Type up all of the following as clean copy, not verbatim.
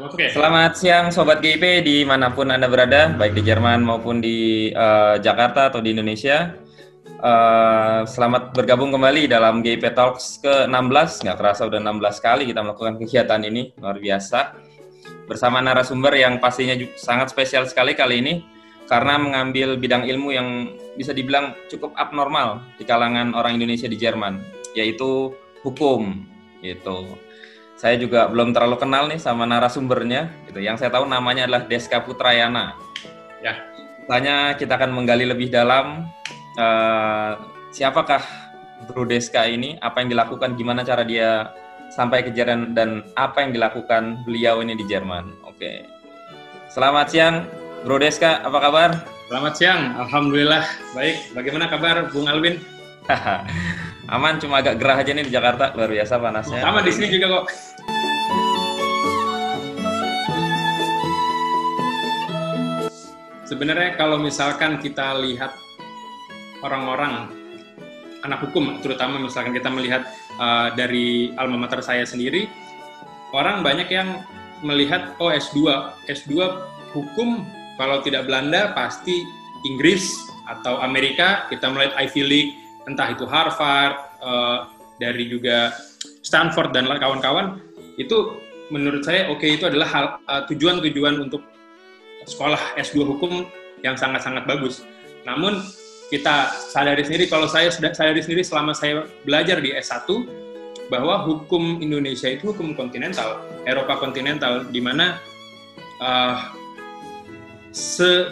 Oke. Selamat siang Sobat GIP dimanapun Anda berada, baik di Jerman maupun di Jakarta atau di Indonesia. Selamat bergabung kembali dalam GIP Talks ke-16. Nggak kerasa udah 16 kali kita melakukan kegiatan ini, luar biasa. Bersama narasumber yang pastinya sangat spesial sekali kali ini, karena mengambil bidang ilmu yang bisa dibilang cukup abnormal di kalangan orang Indonesia di Jerman, yaitu hukum. Gitu. Saya juga belum terlalu kenal nih sama narasumbernya. Gitu. Yang saya tahu namanya adalah Deska Putrayana. Ya, tanya kita akan menggali lebih dalam siapakah Bro Deska ini, apa yang dilakukan, gimana cara dia sampai ke Jerman, dan apa yang dilakukan beliau ini di Jerman. Oke. Selamat siang Bro Deska, apa kabar? Selamat siang, alhamdulillah baik. Bagaimana kabar Bung Alwin? Aman, cuma agak gerah aja nih di Jakarta, luar biasa panasnya. Sama di sini juga kok. Sebenarnya kalau misalkan kita lihat orang-orang anak hukum, terutama misalkan kita melihat dari alma mater saya sendiri, orang banyak yang melihat S2 hukum, kalau tidak Belanda pasti Inggris atau Amerika. Kita melihat Ivy League, entah itu Harvard, dari juga Stanford dan kawan-kawan. Itu menurut saya itu adalah tujuan-tujuan untuk sekolah S2 hukum yang sangat-sangat bagus. Namun kita sadari sendiri, kalau saya sadari sendiri selama saya belajar di S1, bahwa hukum Indonesia itu hukum kontinental, Eropa kontinental, di mana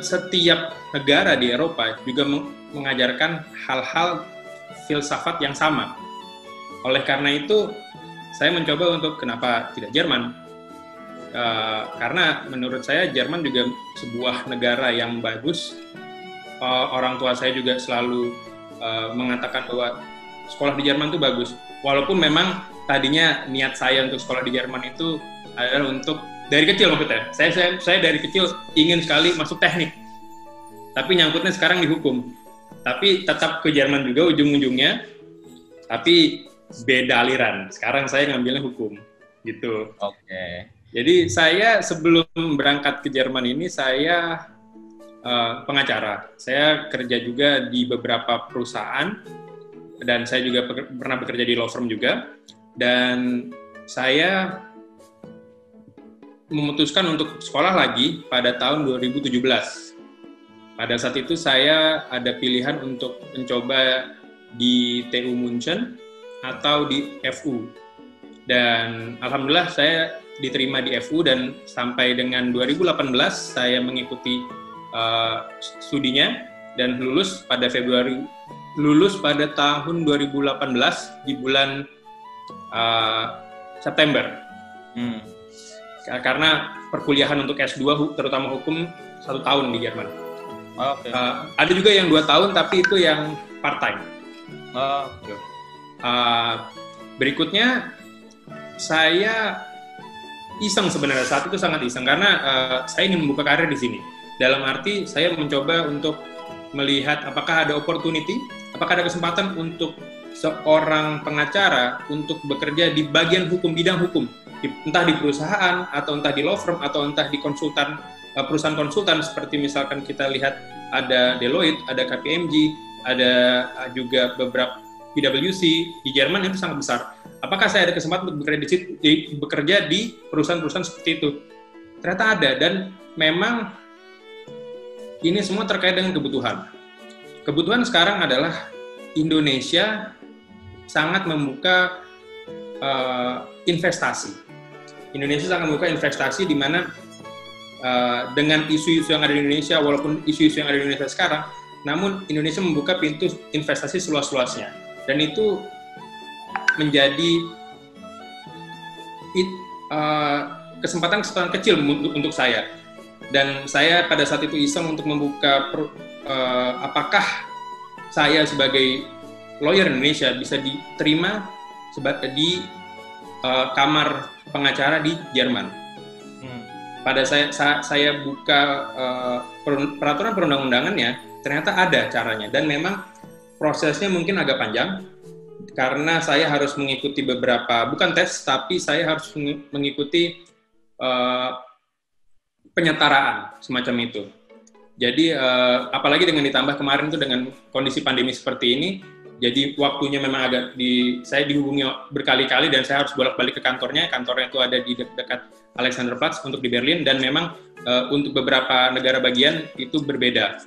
setiap negara di Eropa juga mengajarkan hal-hal filsafat yang sama. Oleh karena itu, saya mencoba untuk kenapa tidak Jerman? Karena menurut saya Jerman juga sebuah negara yang bagus. Orang tua saya juga selalu mengatakan bahwa sekolah di Jerman itu bagus. Walaupun memang tadinya niat saya untuk sekolah di Jerman itu adalah untuk dari kecil, maksudnya. Saya dari kecil ingin sekali masuk teknik. Tapi nyangkutnya sekarang di hukum. Tapi tetap ke Jerman juga ujung-ujungnya. Tapi beda aliran. Sekarang saya ngambilnya hukum. Gitu. Oke. Jadi saya sebelum berangkat ke Jerman ini, saya pengacara. Saya kerja juga di beberapa perusahaan, dan saya juga pernah bekerja di law firm juga. Dan saya memutuskan untuk sekolah lagi pada tahun 2017. Pada saat itu saya ada pilihan untuk mencoba di TU München atau di FU. Dan alhamdulillah saya diterima di FU, dan sampai dengan 2018 saya mengikuti studinya dan lulus pada tahun 2018 di bulan September. Karena perkuliahan untuk S2 terutama hukum 1 tahun di Jerman. Okay. Ada juga yang 2 tahun tapi itu yang part time. Berikutnya saya iseng, sebenarnya saat itu sangat iseng karena saya ingin membuka karir di sini. Dalam arti saya mencoba untuk melihat apakah ada opportunity, apakah ada kesempatan untuk seorang pengacara untuk bekerja di bagian hukum, bidang hukum, entah di perusahaan atau entah di law firm atau entah di konsultan, perusahaan konsultan seperti misalkan kita lihat ada Deloitte, ada KPMG, ada juga beberapa PwC di Jerman, itu sangat besar. Apakah saya ada kesempatan untuk bekerja di perusahaan-perusahaan seperti itu? Ternyata ada, dan memang ini semua terkait dengan kebutuhan. Kebutuhan sekarang adalah Indonesia sangat membuka investasi. Indonesia sangat membuka investasi di mana dengan isu-isu yang ada di Indonesia, walaupun isu-isu yang ada di Indonesia sekarang, namun Indonesia membuka pintu investasi seluas-luasnya. Dan itu menjadi kesempatan kecil untuk saya. Dan saya pada saat itu iseng untuk membuka apakah saya sebagai lawyer Indonesia bisa diterima di kamar pengacara di Jerman. Pada saya buka peraturan perundang-undangannya, ternyata ada caranya, dan memang prosesnya mungkin agak panjang karena saya harus mengikuti beberapa, bukan tes, tapi saya harus mengikuti penyetaraan semacam itu. Jadi apalagi dengan ditambah kemarin tuh dengan kondisi pandemi seperti ini, jadi waktunya memang agak saya dihubungi berkali-kali dan saya harus bolak-balik ke kantornya. Kantornya itu ada di dekat Alexanderplatz untuk di Berlin, dan memang untuk beberapa negara bagian itu berbeda.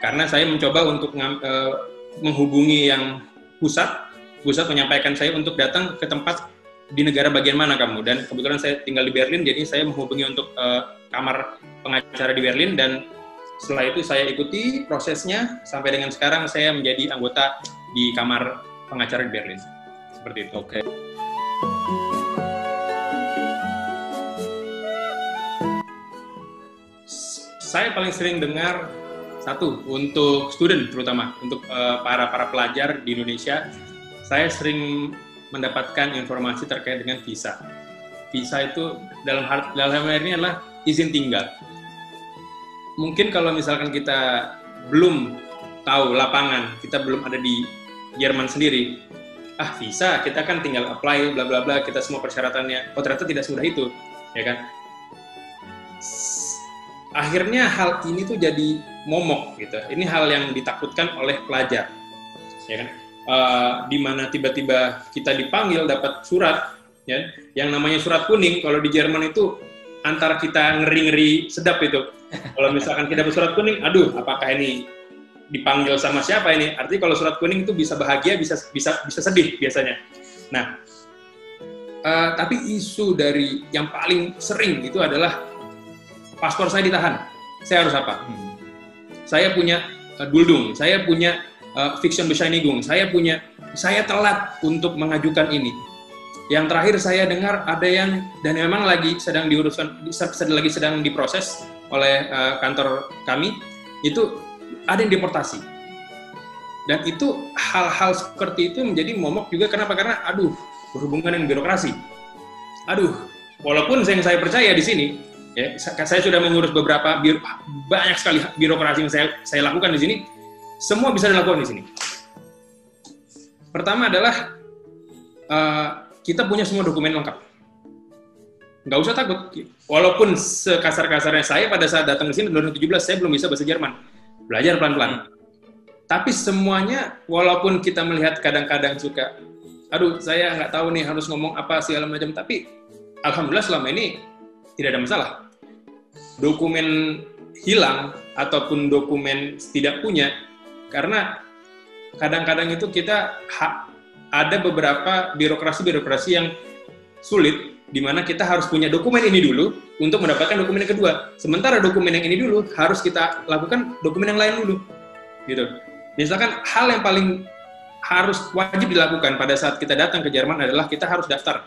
Karena saya mencoba untuk menghubungi yang pusat menyampaikan saya untuk datang ke tempat di negara bagian mana kamu, dan kebetulan saya tinggal di Berlin, jadi saya menghubungi untuk kamar pengacara di Berlin, dan setelah itu saya ikuti prosesnya sampai dengan sekarang saya menjadi anggota di kamar pengacara di Berlin. Seperti itu. Oke. Saya paling sering dengar satu untuk student, terutama untuk para pelajar di Indonesia, saya sering mendapatkan informasi terkait dengan visa. Visa itu dalam hal ini adalah izin tinggal. Mungkin kalau misalkan kita belum tahu lapangan, kita belum ada di Jerman sendiri, visa kita kan tinggal apply bla bla bla, kita semua persyaratannya, ternyata tidak semudah itu, ya kan? Akhirnya hal ini tuh jadi momok gitu. Ini hal yang ditakutkan oleh pelajar, ya kan? Di mana tiba-tiba kita dipanggil dapat surat, ya, yang namanya surat kuning. Kalau di Jerman itu antara kita ngeri-ngeri sedap itu. Kalau misalkan kita dapat surat kuning, aduh, apakah ini dipanggil sama siapa ini? Artinya kalau surat kuning itu bisa bahagia, bisa sedih biasanya. Nah, tapi isu dari yang paling sering itu adalah paspor saya ditahan. Saya harus apa? Saya punya Duldung, saya punya Fiktionbescheinigung, saya telat untuk mengajukan ini. Yang terakhir saya dengar ada yang, dan memang lagi sedang diproses oleh kantor kami, itu ada yang deportasi. Dan itu hal-hal seperti itu menjadi momok juga. Kenapa? Karena berhubungan dengan birokrasi. Walaupun yang saya percaya di sini, ya, saya sudah mengurus banyak sekali birokrasi yang saya lakukan di sini, semua bisa dilakukan di sini. Pertama adalah kita punya semua dokumen lengkap. Nggak usah takut. Walaupun sekasar-kasarnya saya pada saat datang ke sini 2017 saya belum bisa bahasa Jerman. Belajar pelan-pelan. Tapi semuanya, walaupun kita melihat kadang-kadang suka, saya nggak tahu nih harus ngomong apa segala macam, tapi alhamdulillah selama ini tidak ada masalah. Dokumen hilang ataupun dokumen tidak punya, karena kadang-kadang itu kita ada beberapa birokrasi yang sulit, di mana kita harus punya dokumen ini dulu untuk mendapatkan dokumen yang kedua. Sementara dokumen yang ini dulu harus kita lakukan dokumen yang lain dulu, gitu. Misalkan hal yang paling wajib dilakukan pada saat kita datang ke Jerman adalah kita harus daftar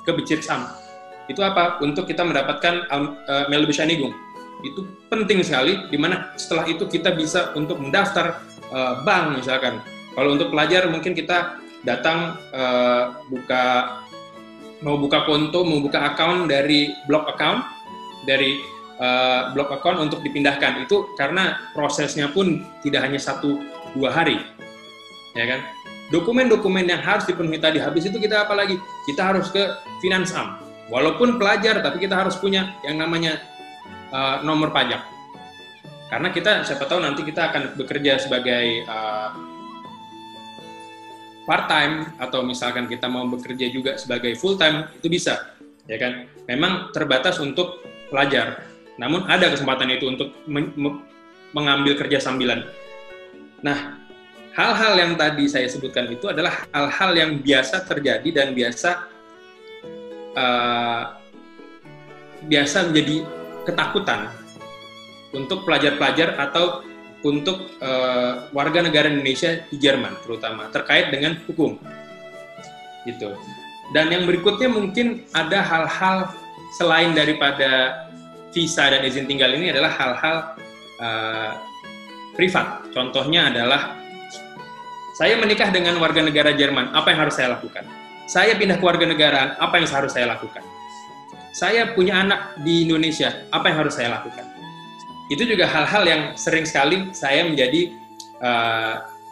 ke Bezirksamt. Itu apa? Untuk kita mendapatkan Meldbescheinigung. Itu penting sekali, di mana setelah itu kita bisa untuk mendaftar bank misalkan. Kalau untuk pelajar mungkin kita datang mau buka konto, mau buka account dari blog account untuk dipindahkan. Itu karena prosesnya pun tidak hanya 1-2 hari, ya kan? Dokumen-dokumen yang harus dipenuhi tadi, habis itu kita apa lagi? Kita harus ke Finansamt. Walaupun pelajar, tapi kita harus punya yang namanya nomor pajak. Karena kita, siapa tahu nanti kita akan bekerja sebagai part-time, atau misalkan kita mau bekerja juga sebagai full-time, itu bisa, ya kan? Memang terbatas untuk pelajar, namun ada kesempatan itu untuk mengambil kerja sambilan. Nah, hal-hal yang tadi saya sebutkan itu adalah hal-hal yang biasa terjadi dan biasa menjadi ketakutan untuk pelajar-pelajar atau untuk warga negara Indonesia di Jerman, terutama terkait dengan hukum, gitu. Dan yang berikutnya mungkin ada hal-hal selain daripada visa dan izin tinggal ini adalah hal-hal privat. Contohnya adalah saya menikah dengan warga negara Jerman, apa yang harus saya lakukan? Saya pindah ke warga negaraan, apa yang harus saya lakukan? Saya punya anak di Indonesia, apa yang harus saya lakukan? Itu juga hal-hal yang sering sekali saya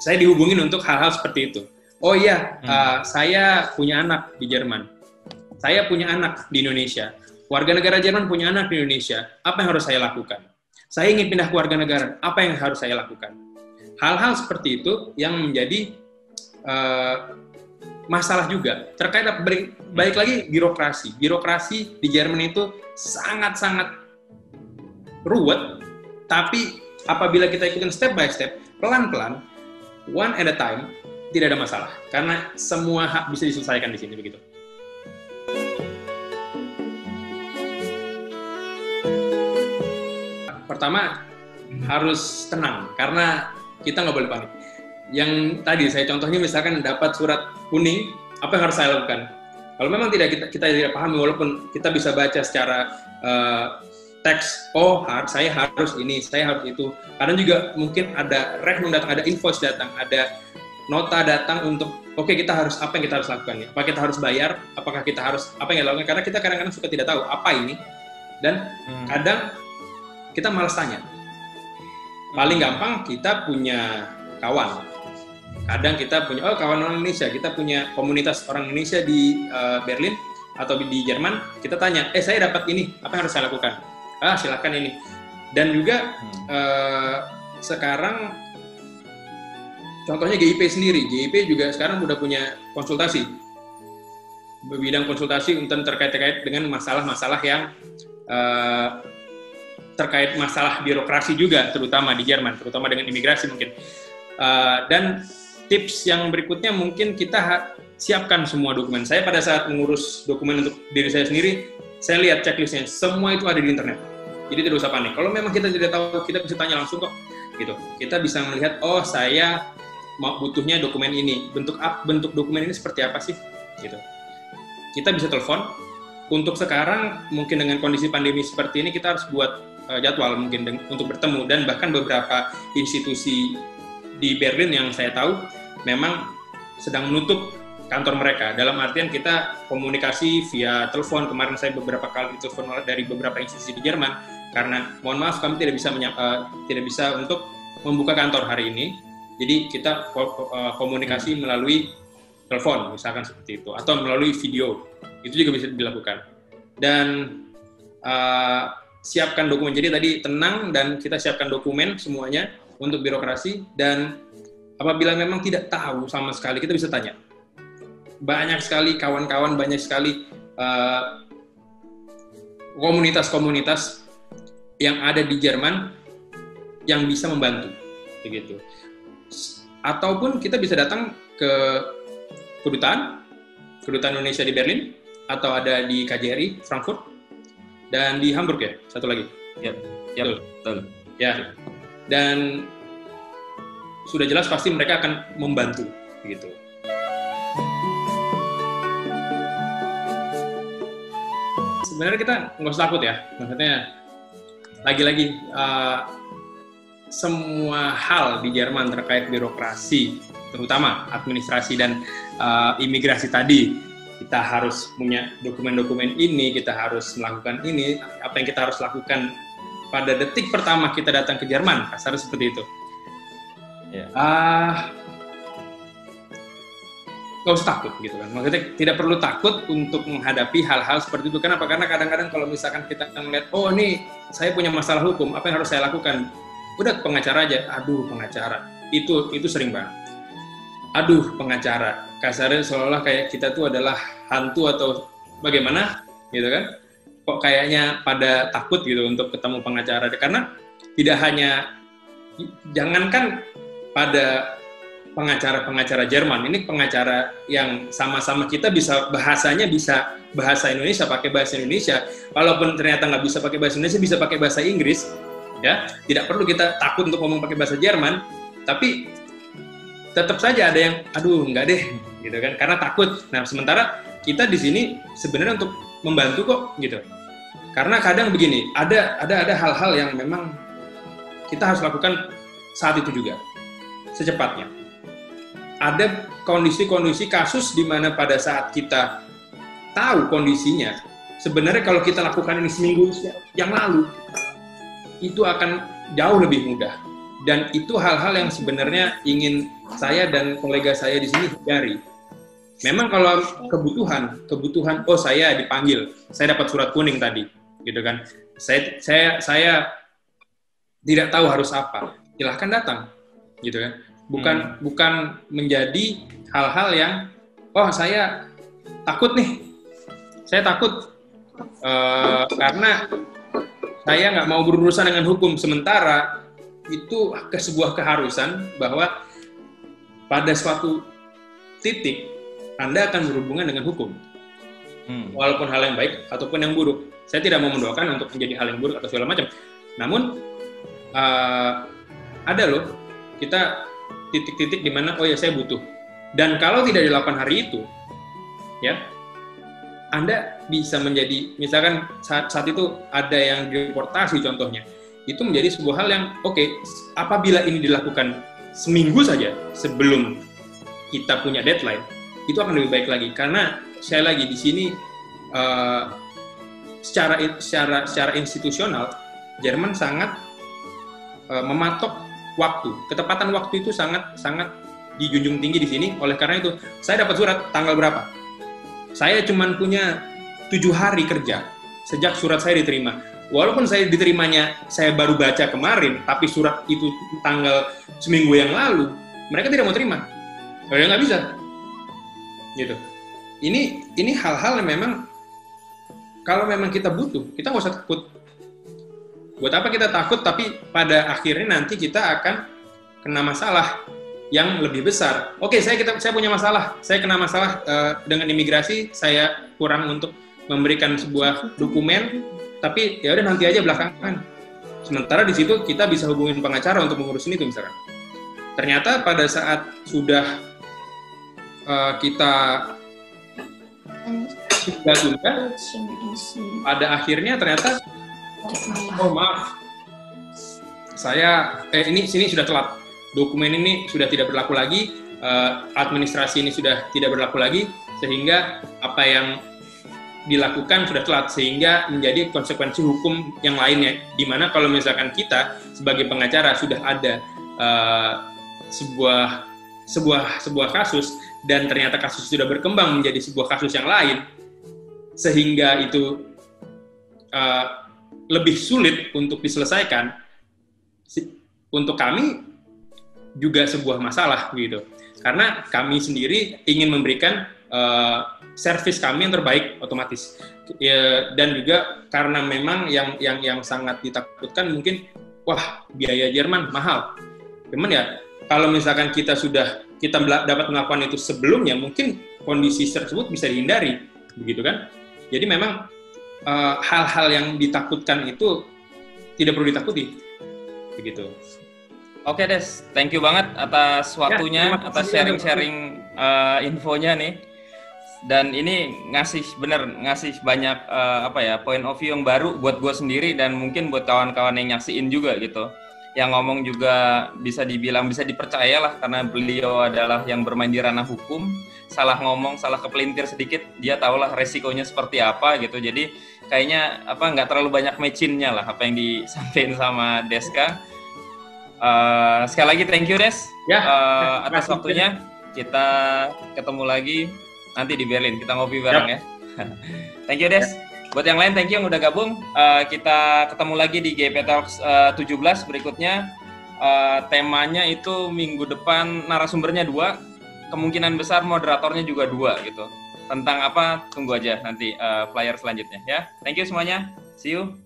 saya dihubungin untuk hal-hal seperti itu. Oh iya, saya punya anak di Jerman, saya punya anak di Indonesia. Warga negara Jerman punya anak di Indonesia, apa yang harus saya lakukan? Saya ingin pindah ke warga negara, apa yang harus saya lakukan? Hal-hal seperti itu yang menjadi masalah juga. Terkait balik lagi birokrasi. Birokrasi di Jerman itu sangat-sangat ruwet, tapi apabila kita ikutin step by step, pelan-pelan, one at a time, tidak ada masalah. Karena semua hak bisa diselesaikan di sini, begitu. Pertama, harus tenang, karena kita nggak boleh panik. Yang tadi saya contohnya misalkan dapat surat kuning, apa yang harus saya lakukan? Kalau memang kita tidak pahami, walaupun kita bisa baca secara teks, saya harus ini, saya harus itu. Kadang juga mungkin ada rechnung datang, ada invoice datang, ada nota datang untuk, kita harus apa yang kita harus lakukan ya? Apa kita harus bayar? Apakah kita harus apa yang kita lakukan? Karena kita kadang-kadang suka tidak tahu apa ini, dan kadang kita malas tanya. Paling gampang kita punya kawan. Kadang kita punya kawan orang Indonesia, kita punya komunitas orang Indonesia di Berlin atau di Jerman, kita tanya, saya dapat ini, apa yang harus saya lakukan? Silakan ini. Dan juga sekarang contohnya GIP sendiri, GIP juga sekarang sudah punya konsultasi, bidang konsultasi untuk terkait dengan masalah-masalah yang terkait masalah birokrasi juga, terutama di Jerman, terutama dengan imigrasi mungkin. Dan tips yang berikutnya mungkin kita siapkan semua dokumen. Saya pada saat mengurus dokumen untuk diri saya sendiri, saya lihat checklistnya, semua itu ada di internet. Jadi tidak usah panik. Kalau memang kita tidak tahu, kita bisa tanya langsung kok. Gitu. Kita bisa melihat, saya butuhnya dokumen ini. Bentuk dokumen ini seperti apa sih? Gitu. Kita bisa telepon. Untuk sekarang, mungkin dengan kondisi pandemi seperti ini, kita harus buat jadwal mungkin untuk bertemu. Dan bahkan beberapa institusi di Berlin yang saya tahu memang sedang menutup kantor mereka. Dalam artian kita komunikasi via telepon. Kemarin saya beberapa kali telepon dari beberapa institusi di Jerman karena mohon maaf kami tidak bisa untuk membuka kantor hari ini. Jadi kita komunikasi melalui telepon misalkan seperti itu atau melalui video. Itu juga bisa dilakukan. Dan siapkan dokumen. Jadi tadi tenang dan kita siapkan dokumen semuanya untuk birokrasi, dan apabila memang tidak tahu sama sekali, kita bisa tanya. Banyak sekali kawan-kawan, banyak sekali komunitas-komunitas yang ada di Jerman yang bisa membantu, begitu. Ataupun kita bisa datang ke kedutaan Indonesia di Berlin, atau ada di KJRI Frankfurt, dan di Hamburg ya, satu lagi. Betul. Ya. Dan sudah jelas pasti mereka akan membantu, gitu. Sebenarnya kita nggak usah takut ya, maksudnya lagi-lagi semua hal di Jerman terkait birokrasi, terutama administrasi dan imigrasi tadi, kita harus punya dokumen-dokumen ini, kita harus melakukan ini, apa yang kita harus lakukan pada detik pertama kita datang ke Jerman, kasar seperti itu. Nggak usah takut gitu kan. Maksudnya tidak perlu takut untuk menghadapi hal-hal seperti itu. Kenapa? Karena kadang-kadang kalau misalkan kita melihat, ini saya punya masalah hukum, apa yang harus saya lakukan? Udah pengacara aja. Aduh, pengacara. Itu sering banget. Aduh, pengacara. Kasarnya seolah-olah kayak kita tuh adalah hantu atau bagaimana gitu kan. Kok kayaknya pada takut gitu untuk ketemu pengacara. Karena tidak hanya, jangankan pada pengacara-pengacara Jerman, ini pengacara yang sama-sama kita bisa bahasanya bisa bahasa Indonesia, pakai bahasa Indonesia. Walaupun ternyata nggak bisa pakai bahasa Indonesia, bisa pakai bahasa Inggris. Ya, tidak perlu kita takut untuk ngomong pakai bahasa Jerman, tapi tetap saja ada yang, aduh nggak deh, gitu kan, karena takut. Nah, sementara kita di sini sebenarnya untuk membantu kok, gitu. Karena kadang begini, ada hal-hal yang memang kita harus lakukan saat itu juga, secepatnya. Ada kondisi-kondisi kasus di mana pada saat kita tahu kondisinya, sebenarnya kalau kita lakukan ini seminggu yang lalu, itu akan jauh lebih mudah. Dan itu hal-hal yang sebenarnya ingin saya dan kolega saya di sini hindari. Memang kalau kebutuhan, oh saya dipanggil, saya dapat surat kuning tadi, gitu kan. Saya tidak tahu harus apa, silahkan datang, gitu kan. Bukan menjadi hal-hal yang, oh saya takut nih, saya takut karena saya nggak mau berurusan dengan hukum, sementara itu sebuah keharusan bahwa pada suatu titik Anda akan berhubungan dengan hukum. Walaupun hal yang baik ataupun yang buruk. Saya tidak mau mendoakan untuk menjadi hal yang buruk atau segala macam. Namun ada loh kita titik-titik di mana oh ya saya butuh. Dan kalau tidak dilakukan hari itu, ya Anda bisa menjadi, misalkan saat itu ada yang deportasi contohnya, itu menjadi sebuah hal yang oke, apabila ini dilakukan seminggu saja sebelum kita punya deadline, itu akan lebih baik lagi. Karena saya lagi di sini secara institusional, Jerman sangat mematok waktu. Ketepatan waktu itu sangat dijunjung tinggi di sini. Oleh karena itu, saya dapat surat tanggal berapa? Saya cuma punya 7 hari kerja sejak surat saya diterima. Walaupun saya diterimanya, saya baru baca kemarin, tapi surat itu tanggal seminggu yang lalu, mereka tidak mau terima. Ya nggak bisa. Gitu. Ini hal-hal yang memang, kalau memang kita butuh, kita nggak usah takut. Buat apa kita takut, tapi pada akhirnya nanti kita akan kena masalah yang lebih besar. Oke, saya punya masalah, saya kena masalah dengan imigrasi, saya kurang untuk memberikan sebuah dokumen, tapi ya udah nanti aja belakangan. Sementara di situ kita bisa hubungin pengacara untuk mengurusin itu misalkan. Ternyata pada saat sudah kita tunda, pada akhirnya ternyata oh maaf, saya ini sudah telat. Dokumen ini sudah tidak berlaku lagi, administrasi ini sudah tidak berlaku lagi, sehingga apa yang dilakukan sudah telat, sehingga menjadi konsekuensi hukum yang lainnya. Dimana kalau misalkan kita sebagai pengacara sudah ada sebuah kasus, dan ternyata kasus sudah berkembang menjadi sebuah kasus yang lain, sehingga itu lebih sulit untuk diselesaikan, untuk kami juga sebuah masalah gitu. Karena kami sendiri ingin memberikan servis kami yang terbaik otomatis. Ya, dan juga karena memang yang sangat ditakutkan mungkin wah biaya Jerman mahal. Cuman ya kalau misalkan kita dapat melakukan itu sebelumnya, mungkin kondisi tersebut bisa dihindari, begitu kan? Jadi memang hal-hal yang ditakutkan itu tidak perlu ditakuti, begitu. Oke Des, thank you banget atas waktunya, atas sharing-sharing infonya nih. Dan ini ngasih banyak point of view yang baru buat gue sendiri dan mungkin buat kawan-kawan yang nyaksiin juga gitu. Yang ngomong juga bisa dibilang bisa dipercaya lah karena beliau adalah yang bermain di ranah hukum. Salah ngomong, salah kepelintir sedikit, dia tahulah resikonya seperti apa gitu. Jadi kayaknya nggak terlalu banyak mecinnya lah apa yang disampaikan sama Deska. Sekali lagi thank you Des atas waktunya. Kita ketemu lagi nanti di Berlin, kita ngopi bareng ya. Thank you Des. Buat yang lain thank you yang udah gabung. Kita ketemu lagi di GP Talks 17 berikutnya. Temanya itu minggu depan narasumbernya 2, kemungkinan besar moderatornya juga 2 gitu. Tentang apa tunggu aja nanti flyer selanjutnya ya. Thank you semuanya. See you.